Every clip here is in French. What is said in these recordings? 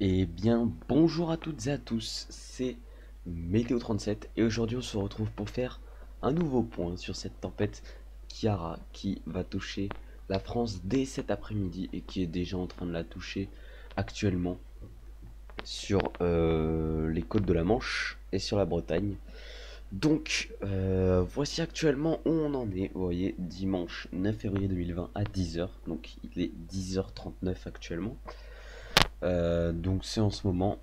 Eh bien, bonjour à toutes et à tous, c'est Météo37 et aujourd'hui on se retrouve pour faire un nouveau point sur cette tempête Kiara qui va toucher la France dès cet après-midi et qui est déjà en train de la toucher actuellement sur les côtes de la Manche et sur la Bretagne. Donc, voici actuellement où on en est. Vous voyez, dimanche 9 février 2020 à 10h, donc il est 10h39 actuellement. Donc c'est en ce moment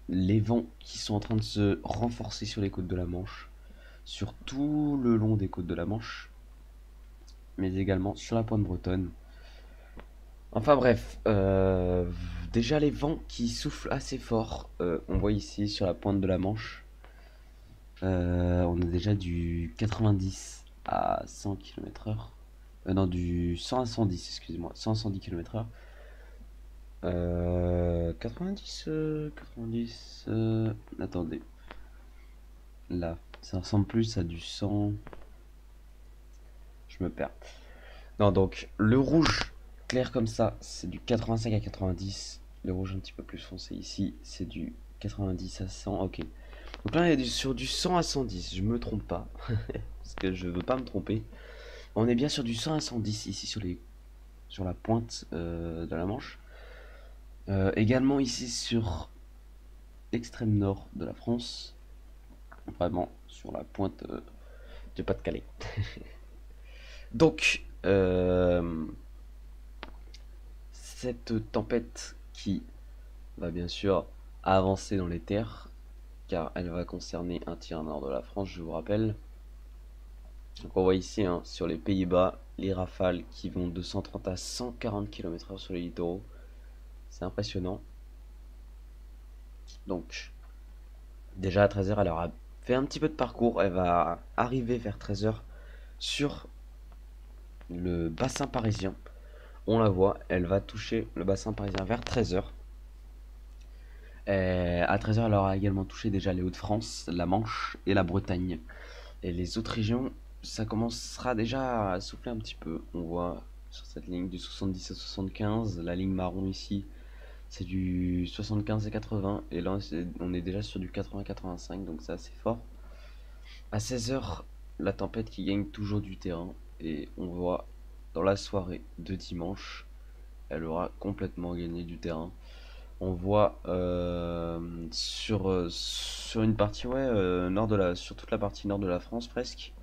les vents qui sont en train de se renforcer sur les côtes de la Manche, sur tout le long des côtes de la Manche, mais également sur la pointe bretonne. Enfin bref, déjà les vents qui soufflent assez fort, on voit ici sur la pointe de la Manche, on a déjà du 90 à 100 km/h. Non, du 100 à 110, excusez-moi, 100 à 110 km/h. 90, 90, attendez. Là, ça ressemble plus à du 100. Je me perds. Non, donc le rouge clair comme ça, c'est du 85 à 90. Le rouge un petit peu plus foncé ici, c'est du 90 à 100. Ok. Donc là, on est sur du 100 à 110. Je me trompe pas. Parce que je veux pas me tromper. On est bien sur du 100 à 110 ici sur la pointe de la Manche. Également ici sur l'extrême nord de la France. Vraiment sur la pointe du Pas-de-Calais. Donc, cette tempête qui va bien sûr avancer dans les terres, car elle va concerner un tiers nord de la France, je vous rappelle. Donc on voit ici sur les Pays-Bas les rafales qui vont de 130 à 140 km/h sur les littoraux. C'est impressionnant. Donc déjà à 13h, elle aura fait un petit peu de parcours. Elle va arriver vers 13h sur le bassin parisien. On la voit, elle va toucher le bassin parisien vers 13h. À 13h, elle aura également touché déjà les Hauts-de-France, la Manche et la Bretagne. Et les autres régions, ça commencera déjà à souffler un petit peu. On voit sur cette ligne du 70 à 75, la ligne marron ici, c'est du 75 à 80. Et là, on est déjà sur du 80-85, donc c'est assez fort. À 16h, la tempête qui gagne toujours du terrain. Et on voit dans la soirée de dimanche, elle aura complètement gagné du terrain. On voit sur une partie nord sur toute la partie nord de la France presque,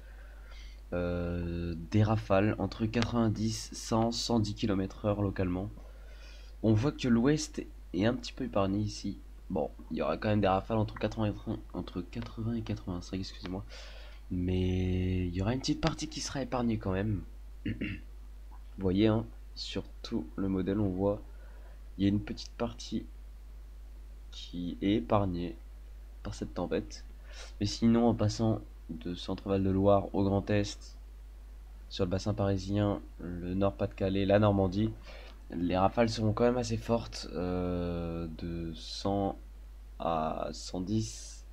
des rafales entre 90, 100, 110 km/h localement. On voit que l'ouest est un petit peu épargné ici. Bon, il y aura quand même des rafales entre 80 et 85, excusez-moi. Mais il y aura une petite partie qui sera épargnée quand même. Vous voyez, sur tout le modèle, on voit il y a une petite partie qui est épargnée par cette tempête. Mais sinon, en passant de Centre-Val de Loire au Grand Est, sur le bassin parisien, le Nord-Pas-de-Calais, la Normandie, les rafales seront quand même assez fortes, de 100 à 110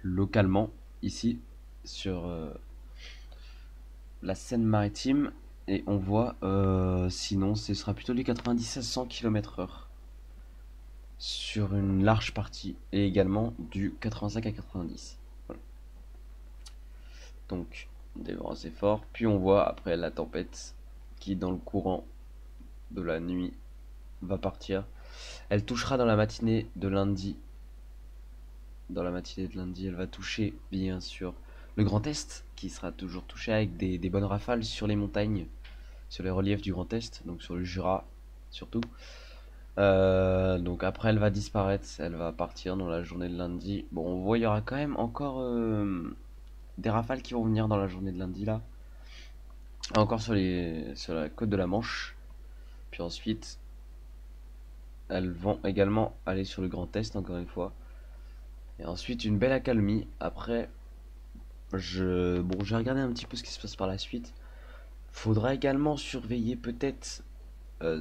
localement, ici, sur la Seine-Maritime. Et on voit, sinon, ce sera plutôt du 90 à 100 km/h sur une large partie, et également du 85 à 90. Voilà. Donc des vents assez forts. Puis on voit après la tempête qui dans le courant de la nuit va partir. Elle touchera dans la matinée de lundi. Dans la matinée de lundi, elle va toucher bien sûr le Grand Est qui sera toujours touché avec des bonnes rafales sur les montagnes, sur les reliefs du Grand Est, donc sur le Jura surtout. Donc après elle va disparaître, elle va partir dans la journée de lundi. Bon, on voit il y aura quand même encore des rafales qui vont venir dans la journée de lundi là. Encore sur la côte de la Manche. Puis ensuite, elles vont également aller sur le Grand Est, encore une fois. Et ensuite, une belle accalmie. Après, bon, j'ai regardé un petit peu ce qui se passe par la suite. Faudra également surveiller peut-être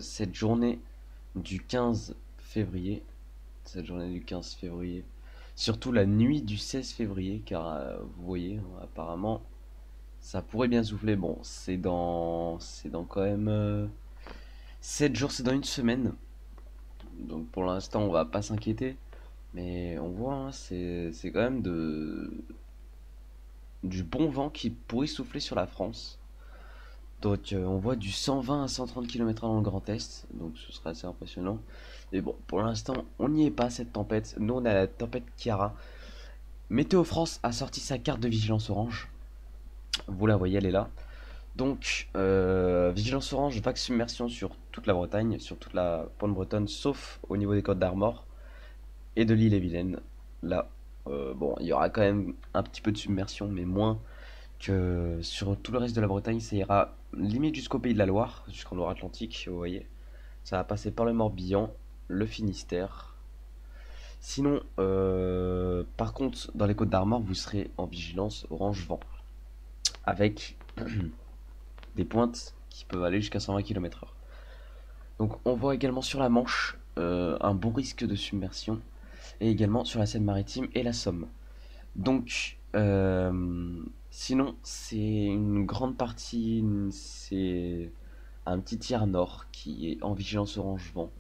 cette journée du 15 février. Cette journée du 15 février. Surtout la nuit du 16 février, car vous voyez, apparemment, ça pourrait bien souffler. Bon, c'est dans quand même 7 jours, c'est dans une semaine. Donc pour l'instant on va pas s'inquiéter. Mais on voit, hein, c'est quand même du bon vent qui pourrait souffler sur la France. Donc on voit du 120 à 130 km/h dans le Grand Est, donc ce sera assez impressionnant. Mais bon, pour l'instant, on n'y est pas cette tempête. Nous, on a la tempête Chiara. Météo France a sorti sa carte de vigilance orange. Vous la voyez, elle est là. Donc, vigilance orange, vague submersion sur toute la Bretagne, sur toute la pointe bretonne, sauf au niveau des Côtes d'Armor et de l'île-et-Vilaine. Là, bon, il y aura quand même un petit peu de submersion, mais moins que sur tout le reste de la Bretagne. Ça ira limite jusqu'au Pays de la Loire, jusqu'en Loire-Atlantique, vous voyez. Ça va passer par le Morbihan, le Finistère. Sinon, par contre, dans les Côtes d'Armor, vous serez en vigilance orange vent, avec des pointes qui peuvent aller jusqu'à 120 km/h. Donc on voit également sur la Manche un bon risque de submersion, et également sur la Seine-Maritime et la Somme. Donc, sinon, c'est une grande partie, c'est un petit tiers nord qui est en vigilance orange vent.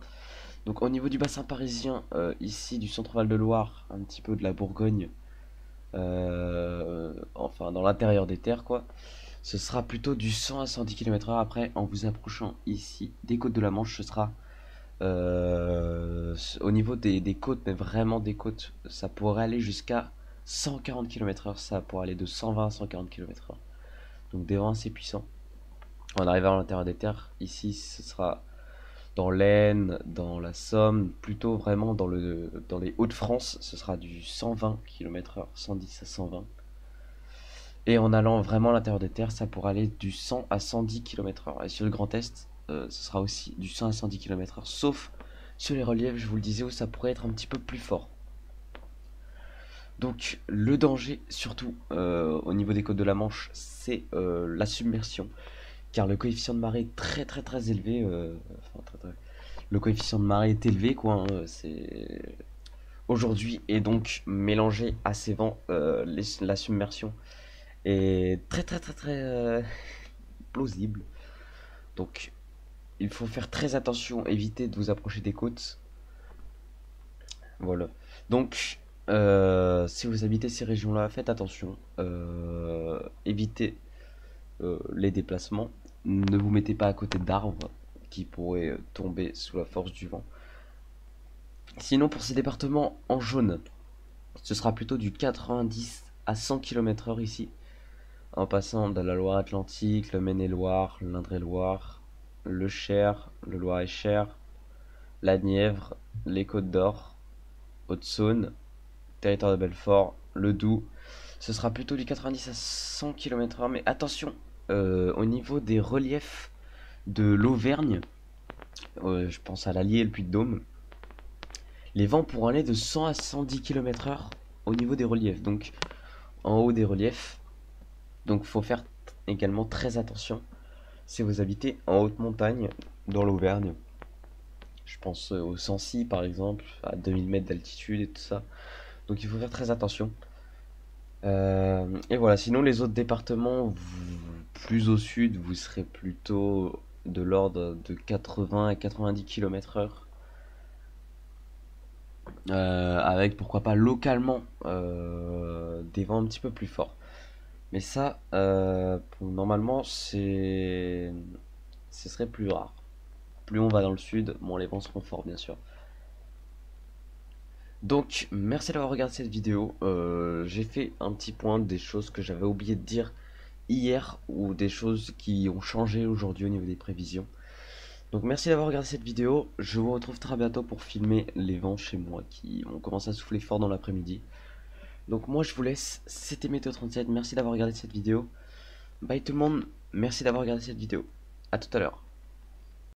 Donc au niveau du bassin parisien, ici du centre-val de Loire, un petit peu de la Bourgogne, enfin dans l'intérieur des terres quoi, ce sera plutôt du 100 à 110 km/h. Après, en vous approchant ici des côtes de la Manche, ce sera au niveau des côtes, mais vraiment des côtes, ça pourrait aller jusqu'à 140 km/h, ça pourrait aller de 120 à 140 km/h. Donc des vents assez puissants. En arrivant à l'intérieur des terres, ici ce sera dans l'Aisne, dans la Somme, plutôt vraiment dans les Hauts-de-France, ce sera du 120 km/h, 110 à 120. Et en allant vraiment à l'intérieur des terres, ça pourra aller du 100 à 110 km/h. Et sur le Grand Est, ce sera aussi du 100 à 110 km/h, sauf sur les reliefs, je vous le disais, où ça pourrait être un petit peu plus fort. Donc le danger, surtout au niveau des côtes de la Manche, c'est la submersion. Car le coefficient de marée est très très très élevé. Le coefficient de marée est élevé, quoi. Hein, c'est aujourd'hui, et donc mélangé à ces vents, la submersion est très très très très plausible. Donc il faut faire très attention, éviter de vous approcher des côtes. Voilà. Donc si vous habitez ces régions-là, faites attention. Évitez les déplacements. Ne vous mettez pas à côté d'arbres qui pourraient tomber sous la force du vent. Sinon, pour ces départements en jaune, ce sera plutôt du 90 à 100 km/h ici, en passant de la Loire-Atlantique, le Maine-et-Loire, l'Indre-et-Loire, le Cher, le Loir-et-Cher, la Nièvre, les Côtes-d'Or, Haute-Saône, territoire de Belfort, le Doubs. Ce sera plutôt du 90 à 100 km/h, mais attention, au niveau des reliefs de l'Auvergne, je pense à l'Allier et le Puy-de-Dôme, les vents pourront aller de 100 à 110 km/h au niveau des reliefs, donc en haut des reliefs. Donc faut faire également très attention si vous habitez en haute montagne dans l'Auvergne. Je pense au Sancy par exemple, à 2000 mètres d'altitude et tout ça. Donc il faut faire très attention. Et voilà, sinon les autres départements, plus au sud, vous serez plutôt de l'ordre de 80 à 90 km/h. Avec pourquoi pas localement des vents un petit peu plus forts. Mais ça, normalement, ce serait plus rare. Plus on va dans le sud, moins les vents seront forts, bien sûr. Donc, merci d'avoir regardé cette vidéo. J'ai fait un petit point des choses que j'avais oublié de dire hier, ou des choses qui ont changé aujourd'hui au niveau des prévisions. Donc merci d'avoir regardé cette vidéo. Je vous retrouve très bientôt pour filmer les vents chez moi qui ont commencé à souffler fort dans l'après-midi. Donc moi je vous laisse, c'était Météo37, merci d'avoir regardé cette vidéo. Bye tout le monde, merci d'avoir regardé cette vidéo. A tout à l'heure.